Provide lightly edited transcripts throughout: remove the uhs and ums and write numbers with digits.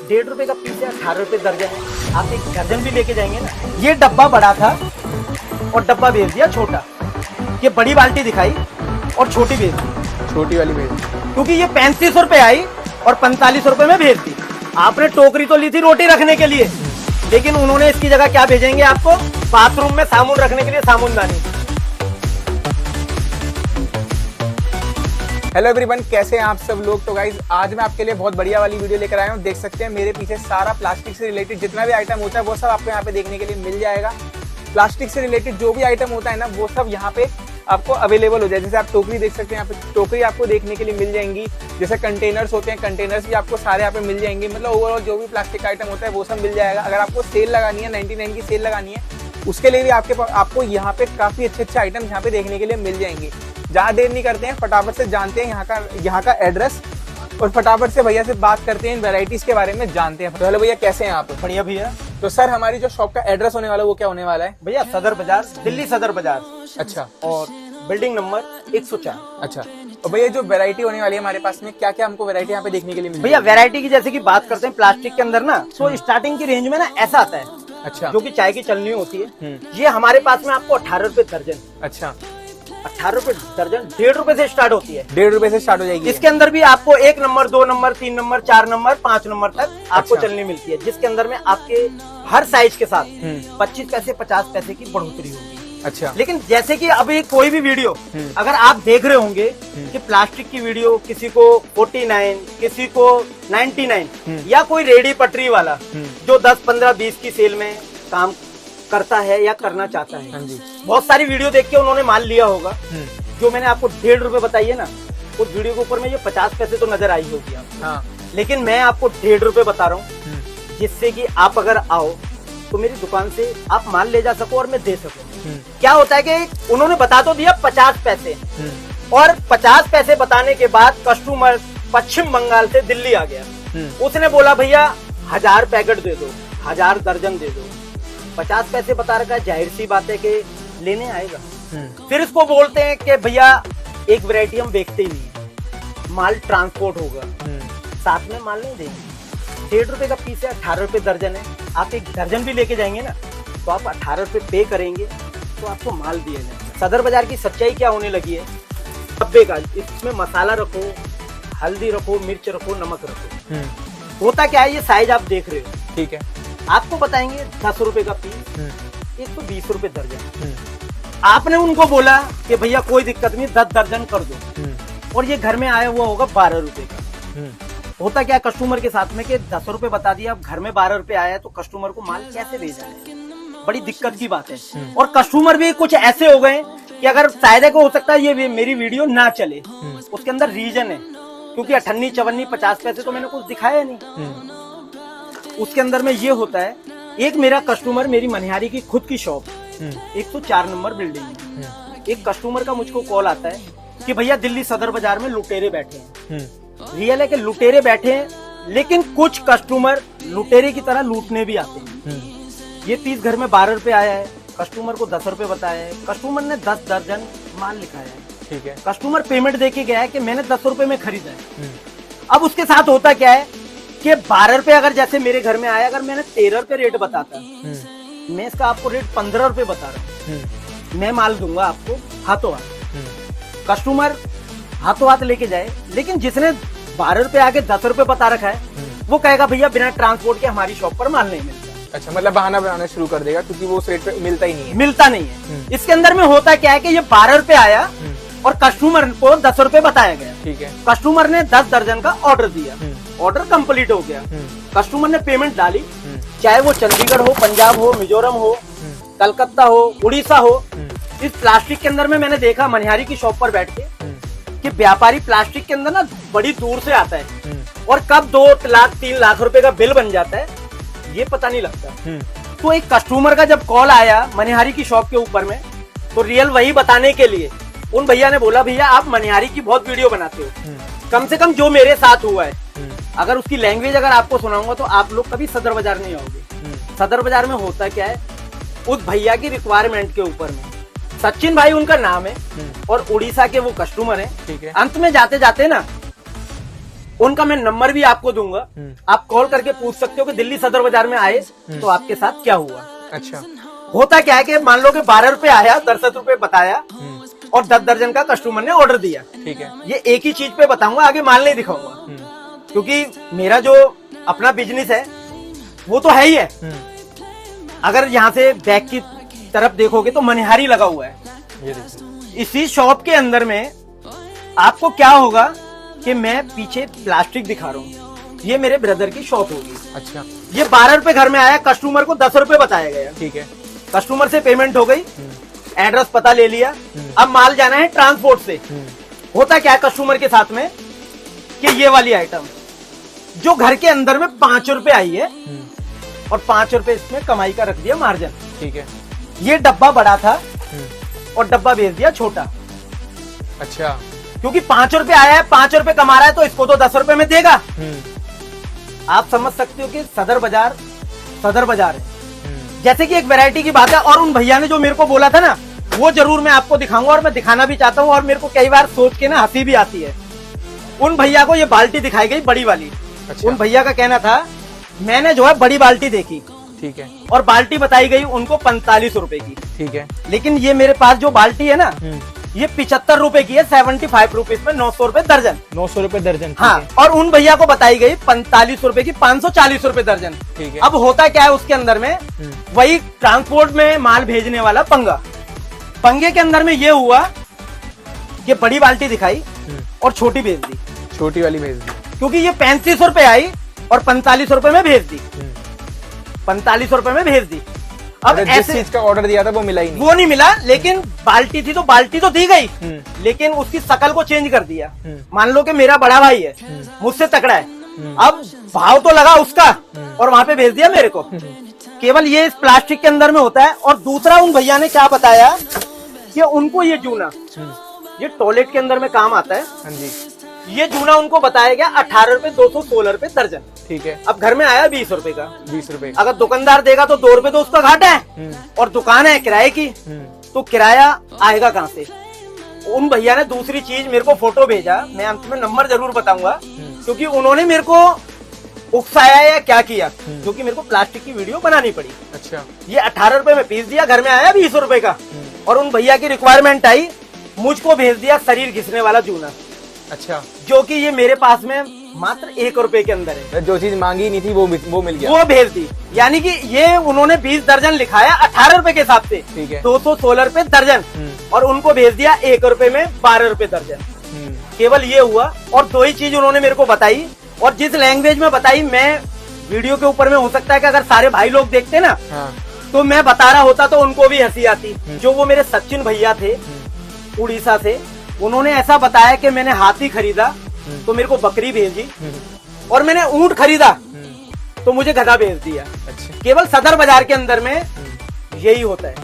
₹1.5 का पीस है, 18 रुपए दर्जन है। आप एक दर्जन भी लेके जाएंगे ना। ये डब्बा बड़ा था और डब्बा भेज दिया छोटा। ये बड़ी बाल्टी दिखाई और छोटी भेज दी, छोटी वाली भेज दी, क्योंकि ये 35 रुपए आई और 45 रुपए में भेज दी। आपने टोकरी तो ली थी रोटी रखने के लिए, लेकिन उन्होंने इसकी जगह क्या भेजेंगे आपको, बाथरूम में साबुन रखने के लिए साबुनदानी। हेलो एवरीवन, कैसे हैं आप सब लोग। तो गाइज आज मैं आपके लिए बहुत बढ़िया वाली वीडियो लेकर आया हूँ। देख सकते हैं मेरे पीछे सारा प्लास्टिक से रिलेटेड जितना भी आइटम होता है वो सब आपको यहाँ पे देखने के लिए मिल जाएगा। प्लास्टिक से रिलेटेड जो भी आइटम होता है ना वो सब यहाँ पे आपको अवेलेबल हो जाए। जैसे आप टोकरी देख सकते हैं, यहाँ पे टोकरी आपको देखने के लिए मिल जाएंगी। जैसे कंटेनर्स होते हैं, कंटेनर्स भी आपको सारे यहाँ पे मिल जाएंगे। मतलब ओवरऑल जो भी प्लास्टिक आइटम होता है वो सब मिल जाएगा। अगर आपको सेल लगानी है, 99 की सेल लगानी है, उसके लिए भी आपको यहाँ पे काफी अच्छे आइटम यहाँ पे देखने के लिए मिल जाएंगे। ज्यादा देर नहीं करते हैं, फटाफट से जानते हैं यहाँ का एड्रेस और फटाफट से भैया से बात करते हैं, इन वेराइटीज के बारे में जानते हैं। तो हेलो भैया, कैसे हैं आप। बढ़िया भैया। तो सर हमारी जो शॉप का एड्रेस होने वाला है वो क्या होने वाला है भैया सदर बाजार, दिल्ली सदर बाजार। अच्छा, और बिल्डिंग नंबर 104। अच्छा। तो भैया जो वैरायटी होने वाली है हमारे पास में, क्या क्या हमको वैरायटी यहाँ पे देखने के लिए मिलेगी। भैया वैरायटी की जैसे कि बात करते हैं प्लास्टिक के अंदर ना, तो स्टार्टिंग की रेंज में ना ऐसा आता है। अच्छा। जो कि चाय की चलनी होती है, ये हमारे पास में आपको 18 रुपए दर्जन। अच्छा, 18 रुपए दर्जन, ₹1.5 से स्टार्ट होती है। ₹1.5 से स्टार्ट हो जाएगी। इसके अंदर भी आपको 1 number, 2 number, 3 number, 4 number, 5 number तक आपको चलनी मिलती है, जिसके अंदर में आपके हर साइज के साथ 25 पैसे 50 पैसे की बढ़ोतरी होगी। अच्छा। लेकिन जैसे कि अभी कोई भी वीडियो अगर आप देख रहे होंगे कि प्लास्टिक की वीडियो किसी को 49, किसी को 99, या कोई रेडी पटरी वाला जो 10, 15, 20 की सेल में काम करता है या करना चाहता है। हाँ जी। बहुत सारी वीडियो देख के उन्होंने माल लिया होगा। जो मैंने आपको ₹1.5 बताई है ना, उस वीडियो के ऊपर में ये 50 पैसे तो नजर आई होगी आपको। हाँ। लेकिन मैं आपको ₹1.5 बता रहा हूँ, जिससे कि आप अगर आओ तो मेरी दुकान से आप माल ले जा सको और मैं दे सकूं। क्या होता है कि उन्होंने बता तो दिया 50 पैसे, और 50 पैसे बताने के बाद कस्टमर पश्चिम बंगाल से दिल्ली आ गया। उसने बोला भैया 1000 पैकेट दे दो, 1000 दर्जन दे दो। 50 पैसे बता रखा है, जाहिर सी बात है कि लेने आएगा। फिर इसको बोलते हैं कि भैया एक वैरायटी हम बेचते ही नहीं, माल ट्रांसपोर्ट होगा, साथ में माल नहीं देंगे। ₹1.5 का पीस है, 18 रुपए दर्जन है। आप एक दर्जन भी लेके जाएंगे ना तो आप 18 रुपए पे करेंगे तो आपको माल दिया जाएगा। सदर बाजार की सच्चाई क्या होने लगी है, डब्बे का, इसमें मसाला रखो, हल्दी रखो, मिर्च रखो, नमक रखो। होता क्या है, ये साइज आप देख रहे हो, ठीक है। आपको बताएंगे 10 रुपए का पीस, 120 रुपए दर्जन। आपने उनको बोला कि भैया कोई दिक्कत नहीं, 10 दर्जन कर दो, और ये घर में आया हुआ होगा 12 रुपए का। होता क्या कस्टमर के साथ में कि 10 रुपए बता दिया, अब घर में 12 रुपए आया तो कस्टमर को माल कैसे भेजा है, बड़ी दिक्कत की बात है। और कस्टमर भी कुछ ऐसे हो गए कि अगर शायद को हो सकता है ये मेरी वीडियो ना चले, उसके अंदर रीजन है, क्योंकि 58, 54, 50 पैसे तो मैंने कुछ दिखाया नहीं। उसके अंदर में ये होता है, एक मेरा कस्टमर, मेरी मनिहारी की खुद की शॉप 104 नंबर बिल्डिंग में, एक कस्टमर का मुझको कॉल आता है कि भैया दिल्ली सदर बाजार में लुटेरे बैठे हैं। रियल है कि लुटेरे बैठे हैं, लेकिन कुछ कस्टमर लुटेरे की तरह लूटने भी आते हैं। ये पीस घर में 12 रुपए आया है, कस्टमर को 10 रुपए बताया है, कस्टमर ने 10 दर्जन माल लिखाया है, ठीक है। कस्टमर पेमेंट देके गया है कि मैंने 10 रुपए में खरीदा है। अब उसके साथ होता क्या है कि 12 रुपए अगर जैसे मेरे घर में आया, अगर मैंने 13 रुपए रेट बताता, मैं इसका आपको रेट 15 रुपए बता रहा हूँ, मैं माल दूंगा आपको हाथों हाथ। कस्टमर हाथों हाथ लेके जाए, लेकिन जिसने 12 रुपए आगे 10 रुपए बता रखा है, वो कहेगा भैया बिना ट्रांसपोर्ट के हमारी शॉप पर माल नहीं मिलता। अच्छा, मतलब बहाना बनाना शुरू कर देगा, क्योंकि वो उस रेट पे मिलता ही नहीं है। मिलता नहीं है। इसके अंदर में होता क्या है कि ये 12 रुपए आया और कस्टमर को 10 रुपए बताया गया, ठीक है। कस्टमर ने 10 दर्जन का ऑर्डर दिया, ऑर्डर कंप्लीट हो गया, कस्टमर ने पेमेंट डाली, चाहे वो चंडीगढ़ हो, पंजाब हो, मिजोरम हो, कलकत्ता हो, उड़ीसा हो। इस प्लास्टिक के अंदर में मैंने देखा मनिहारी की शॉप पर बैठ के कि व्यापारी प्लास्टिक के अंदर ना बड़ी दूर से आता है, और कब 2 लाख 3 लाख रुपए का बिल बन जाता है ये पता नहीं लगता। तो एक कस्टमर का जब कॉल आया मनिहारी की शॉप के ऊपर में, तो रियल वही बताने के लिए उन भैया ने बोला भैया आप मनिहारी की बहुत वीडियो बनाते हो, कम से कम जो मेरे साथ हुआ है, अगर उसकी लैंग्वेज अगर आपको सुनाऊंगा तो आप लोग कभी सदर बाजार नहीं आओगे। सदर बाजार में होता क्या है, उस भैया की रिक्वायरमेंट के ऊपर में, सचिन भाई उनका नाम है और उड़ीसा के वो कस्टमर है। अंत में जाते जाते ना उनका मैं नंबर भी आपको दूंगा, आप कॉल करके पूछ सकते हो कि दिल्ली सदर बाजार में आए तो आपके साथ क्या हुआ। अच्छा, होता क्या है कि मान लो कि 12 रुपए आया, 67 रुपए बताया और 10 दर्जन का कस्टमर ने ऑर्डर दिया। ठीक है, ये एक ही चीज पे बताऊंगा, आगे माल नहीं दिखाऊंगा, क्योंकि मेरा जो अपना बिजनेस है वो तो है ही है। अगर यहाँ से बैक की तरफ देखोगे तो मनिहारी लगा हुआ है। ये देखिए, इसी शॉप के अंदर में आपको क्या होगा कि मैं पीछे प्लास्टिक दिखा रहा हूँ, ये मेरे ब्रदर की शॉप होगी। अच्छा, ये 12 रुपए घर में आया, कस्टमर को 10 रुपए बताया गया। ठीक है, कस्टमर से पेमेंट हो गई, एड्रेस पता ले लिया, अब माल जाना है ट्रांसपोर्ट से। होता क्या है कस्टमर के साथ में कि ये वाली आइटम जो घर के अंदर में 5 रुपए आई है और 5 रुपए इसमें कमाई का रख दिया मार्जिन। ठीक है, ये डब्बा बड़ा था और डब्बा भेज दिया छोटा। अच्छा, क्योंकि 5 रुपए आया है, 5 रुपए कमा रहा है तो इसको तो 10 रुपए में देगा। आप समझ सकते हो कि सदर बाजार है। जैसे कि एक वैरायटी की बात है, और उन भैया ने जो मेरे को बोला था ना, वो जरूर मैं आपको दिखाऊंगा और मैं दिखाना भी चाहता हूँ। और मेरे को कई बार सोच के ना हंसी भी आती है। उन भैया को ये बाल्टी दिखाई गई बड़ी वाली। अच्छा, उन भैया का कहना था, मैंने जो है बड़ी बाल्टी देखी, ठीक है, और बाल्टी बताई गई उनको 45 रुपए की। ठीक है, लेकिन ये मेरे पास जो बाल्टी है ना, ये 75 रुपए की है, 75 रुपीज में 900 रुपए दर्जन। 900 रुपए दर्जन। हाँ, और उन भैया को बताई गई 45 रुपए की, 540 रुपए दर्जन। ठीक है, अब होता क्या है उसके अंदर में, वही ट्रांसपोर्ट में माल भेजने वाला पंगे के अंदर में ये हुआ कि बड़ी बाल्टी दिखाई और छोटी भेज दी, छोटी वाली भेज दी, क्योंकि ये 35 रुपए आई और 45 रुपए में भेज दी, 45 रुपए में भेज दी। अब जिस ऐसे चीज का ऑर्डर दिया था वो मिला ही नहीं। वो नहीं मिला, लेकिन बाल्टी थी तो बाल्टी तो दी गई, लेकिन उसकी शकल को चेंज कर दिया। मान लो कि मेरा बड़ा भाई है, मुझसे तकड़ा है, अब भाव तो लगा उसका और वहां पे भेज दिया मेरे को। केवल ये इस प्लास्टिक के अंदर में होता है। और दूसरा उन भैया ने क्या बताया कि उनको ये जूना, ये टॉयलेट के अंदर में काम आता है। हाँ जी, ये जूना उनको बताया गया 18 रुपए 216 रुपए दर्जन। ठीक है, अब घर में आया 20 रुपए का। 20 रुपए। अगर दुकानदार देगा तो 2 रुपए तो उसका घाटा है, और दुकान है किराए की, तो किराया आएगा कहाँ से। उन भैया ने दूसरी चीज मेरे को फोटो भेजा, मैं अंत में नंबर जरूर बताऊंगा, क्योंकि उन्होंने मेरे को उकसाया या क्या किया, क्योंकि मेरे को प्लास्टिक की वीडियो बनानी पड़ी। अच्छा, ये 18 रुपए में पीस दिया, घर में आया 20 रुपए का। और उन भैया की रिक्वायरमेंट आई, मुझको भेज दिया शरीर घिसने वाला जूना। अच्छा, जो कि ये मेरे पास में मात्र 1 रुपए के अंदर है। जो चीज मांगी नहीं थी वो मिल गया, वो भेज दी। यानी कि ये उन्होंने 20 दर्जन लिखाया 18 रुपए के हिसाब से, ठीक है, 216 रुपए दर्जन, और उनको भेज दिया 1 रुपए में 12 रुपए दर्जन। केवल ये हुआ। और 2 ही चीज उन्होंने मेरे को बताई, और जिस लैंग्वेज में बताई, मैं वीडियो के ऊपर में हो सकता है कि अगर सारे भाई लोग देखते ना, तो मैं बता रहा होता तो उनको भी हंसी आती। जो वो मेरे सचिन भैया थे उड़ीसा से, उन्होंने ऐसा बताया कि मैंने हाथी खरीदा तो मेरे को बकरी भेजी, और मैंने ऊंट खरीदा तो मुझे गधा भेज दिया। अच्छा, केवल सदर बाजार के अंदर में यही होता है।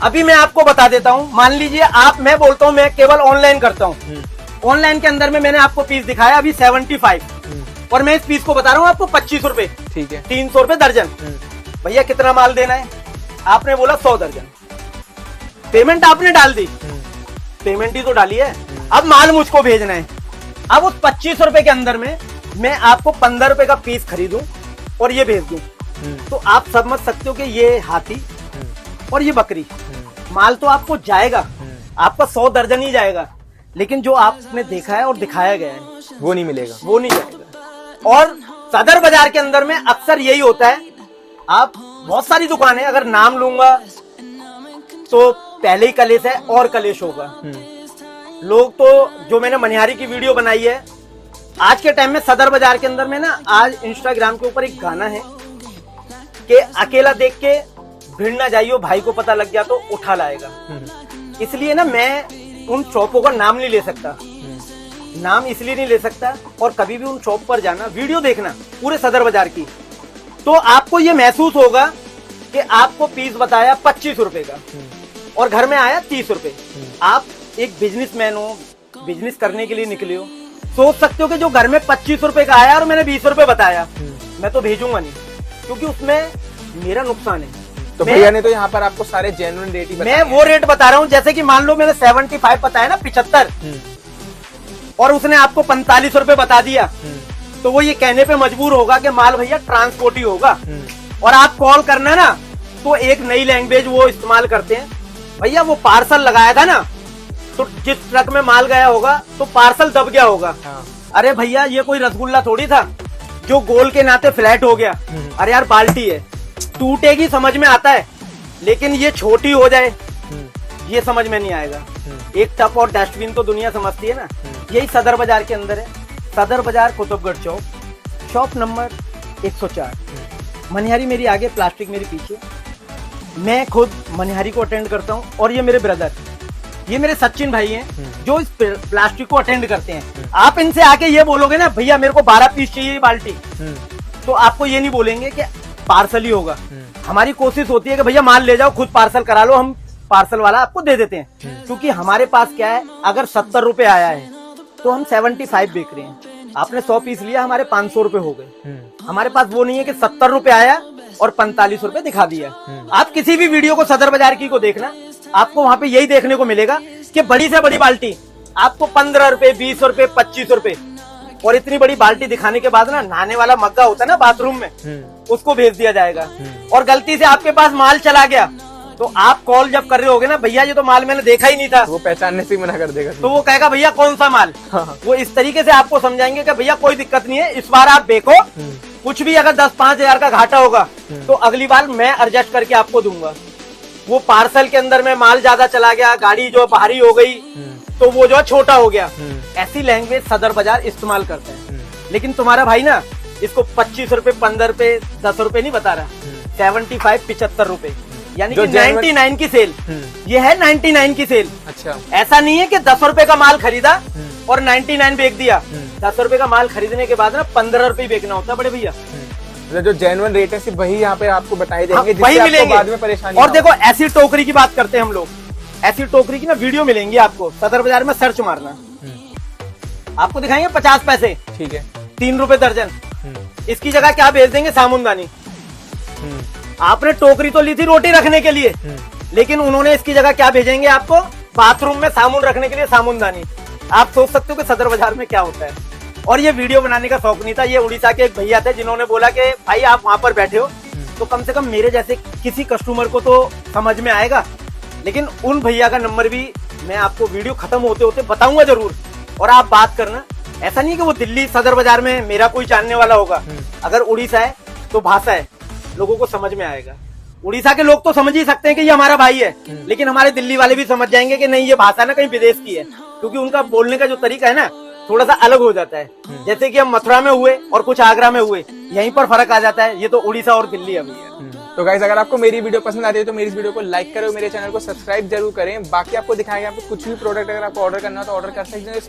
अभी मैं आपको बता देता हूँ, मान लीजिए आप, मैं बोलता हूँ मैं केवल ऑनलाइन करता हूँ। ऑनलाइन के अंदर में मैंने आपको पीस दिखाया अभी 75, और मैं इस पीस को बता रहा हूँ आपको 25 रुपए, ठीक है, 300 रुपए दर्जन। भैया कितना माल देना है? आपने बोला 100 दर्जन। पेमेंट आपने डाल दी, पेमेंट ही तो डाली है, अब माल मुझको भेजना है। अब उस 25 रुपए के अंदर में मैं आपको 15 रुपए का पीस खरीदूं और ये भेज दूं, तो आप समझ सकते हो कि ये हाथी और ये बकरी, माल तो आपको जाएगा, आपका 100 दर्जन ही जाएगा, लेकिन जो आपने देखा है और दिखाया गया है वो नहीं मिलेगा, वो नहीं जाएगा। और सदर बाजार के अंदर में अक्सर यही होता है। आप बहुत सारी दुकानें, अगर नाम लूंगा तो पहले ही कलेश है और कलेश होगा। लोग तो, जो मैंने मनिहारी की वीडियो बनाई है, आज के टाइम में सदर बाजार के अंदर में ना, आज इंस्टाग्राम के ऊपर एक गाना है कि अकेला देख के भिड़ ना जाइयो, भाई को पता लग गया तो उठा लाएगा। इसलिए ना मैं उन शॉपों का नाम नहीं ले सकता, नाम इसलिए नहीं ले सकता। और कभी भी उन शॉप पर जाना, वीडियो देखना पूरे सदर बाजार की, तो आपको ये महसूस होगा कि आपको पीस बताया 25 रुपए का और घर में आया 30 रुपए। आप एक बिजनेसमैन हो, बिजनेस करने के लिए निकले हो, सोच सकते हो कि जो घर में 25 रुपए का आया और मैंने 20 रुपए बताया, मैं तो भेजूंगा नहीं, क्योंकि उसमें मेरा नुकसान है। तो भैया ने तो यहाँ पर आपको सारे जेन्युइन रेट ही बताए। मैं वो रेट बता रहा हूँ, जैसे कि मान लो मैंने 75 बताया ना, 75, और उसने आपको 45 रुपए बता दिया, तो वो ये कहने पे मजबूर होगा कि माल भैया ट्रांसपोर्ट ही होगा। और आप कॉल करना ना तो एक नई लैंग्वेज वो इस्तेमाल करते हैं, भैया वो पार्सल लगाया था ना, तो जिस ट्रक में माल गया होगा तो पार्सल दब गया होगा। अरे भैया ये कोई रसगुल्ला थोड़ी था जो गोल के नाते फ्लैट हो गया। अरे यार बाल्टी है, टूटेगी समझ में आता है, लेकिन ये छोटी हो जाए ये समझ में नहीं आएगा। एक टप और डस्टबिन तो दुनिया समझती है ना। यही सदर बाजार के अंदर है, सदर बाजार कुतुबगढ़ चौक, शॉप नंबर 104। मनिहारी मेरी आगे, प्लास्टिक मेरे पीछे। मैं खुद मनिहारी को अटेंड करता हूँ और ये मेरे ब्रदर, ये मेरे सचिन भाई हैं जो इस प्लास्टिक को अटेंड करते हैं। आप इनसे आके ये बोलोगे ना भैया मेरे को 12 पीस चाहिए बाल्टी, तो आपको ये नहीं बोलेंगे कि पार्सल ही होगा। हमारी कोशिश होती है कि भैया माल ले जाओ, खुद पार्सल करा लो, हम पार्सल वाला आपको दे देते हैं। क्योंकि हमारे पास क्या है, अगर 70 रुपए आया है तो हम 75 बेच रहे हैं। आपने 100 पीस लिया, हमारे 500 रुपए हो गए। हमारे पास वो नहीं है कि 70 रुपए आया और 45 रुपए दिखा दिया। आप किसी भी वीडियो को सदर बाजार की को देखना, आपको वहां पे यही देखने को मिलेगा कि बड़ी से बड़ी बाल्टी आपको 15 रुपए, 20 रुपए, 25 रुपए, और इतनी बड़ी बाल्टी दिखाने के बाद ना नहाने वाला मग्गा होता है ना बाथरूम में, उसको भेज दिया जाएगा। और गलती से आपके पास माल चला गया तो आप कॉल जब कर रहे होगे ना, भैया ये तो माल मैंने देखा ही नहीं था, वो पहचानने से मना कर देगा। तो वो कहेगा भैया कौन सा माल। वो इस तरीके से आपको समझाएंगे कि भैया कोई दिक्कत नहीं है, इस बार आप देखो, कुछ भी अगर 10-5 हजार का घाटा होगा तो अगली बार मैं एडजस्ट करके आपको दूंगा। वो पार्सल के अंदर में माल ज्यादा चला गया, गाड़ी जो भारी हो गई तो वो जो छोटा हो गया, ऐसी लैंग्वेज सदर बाजार इस्तेमाल करते हैं। लेकिन तुम्हारा भाई ना इसको 25 रुपए, 15 रुपए, 10 रुपए नहीं बता रहा, 75, 75 रुपए, यानी कि 99 की सेल। ये है 99 की सेल। अच्छा, ऐसा नहीं है कि 10 रुपए का माल खरीदा और 99 बेच दिया। 10 रुपए का माल खरीदने के बाद ना 15 रुपए बेचना होता है बड़े भैया। जो जेन्युइन रेट है सिर्फ वही यहाँ पे आपको बताए देंगे, वही जिससे मिलेंगे। आपको बाद में परेशानी। और देखो ऐसी टोकरी की बात करते हैं हम लोग, ऐसी टोकरी की ना वीडियो मिलेंगी आपको, सदर बाजार में सर्च मारना, आपको दिखाएंगे 50 पैसे, ठीक है, 3 रुपए दर्जन। इसकी जगह क्या भेज देंगे, सामुनदानी। आपने टोकरी तो ली थी रोटी रखने के लिए, लेकिन उन्होंने इसकी जगह क्या भेजेंगे आपको, बाथरूम में साबुन रखने के लिए सामुनदानी। आप सोच सकते हो कि सदर बाजार में क्या होता है। और ये वीडियो बनाने का शौक नहीं था, ये उड़ीसा के एक भैया थे जिन्होंने बोला कि भाई आप वहां पर बैठे हो तो कम से कम मेरे जैसे किसी कस्टमर को तो समझ में आएगा। लेकिन उन भैया का नंबर भी मैं आपको वीडियो खत्म होते होते बताऊंगा जरूर, और आप बात करना। ऐसा नहीं कि वो दिल्ली सदर बाजार में मेरा कोई जानने वाला होगा, अगर उड़ीसा है तो भाषा है, लोगों को समझ में आएगा। उड़ीसा के लोग तो समझ ही सकते हैं कि ये हमारा भाई है, लेकिन हमारे दिल्ली वाले भी समझ जाएंगे कि नहीं ये भाषा ना कहीं विदेश की है, क्योंकि उनका बोलने का जो तरीका है ना थोड़ा सा अलग हो जाता है। जैसे कि हम मथुरा में हुए और कुछ आगरा में हुए, यहीं पर फर्क आ जाता है। ये तो उड़ीसा और दिल्ली अभी है। तो गाइस अगर आपको मेरी वीडियो पसंद आती है तो मेरी इस वीडियो को लाइक करो, मेरे चैनल को सब्सक्राइब जरूर करें। बाकी आपको दिखाएंगे, आपको कुछ भी प्रोडक्ट अगर आपको ऑर्डर करना हो तो ऑर्डर कर सकते हैं।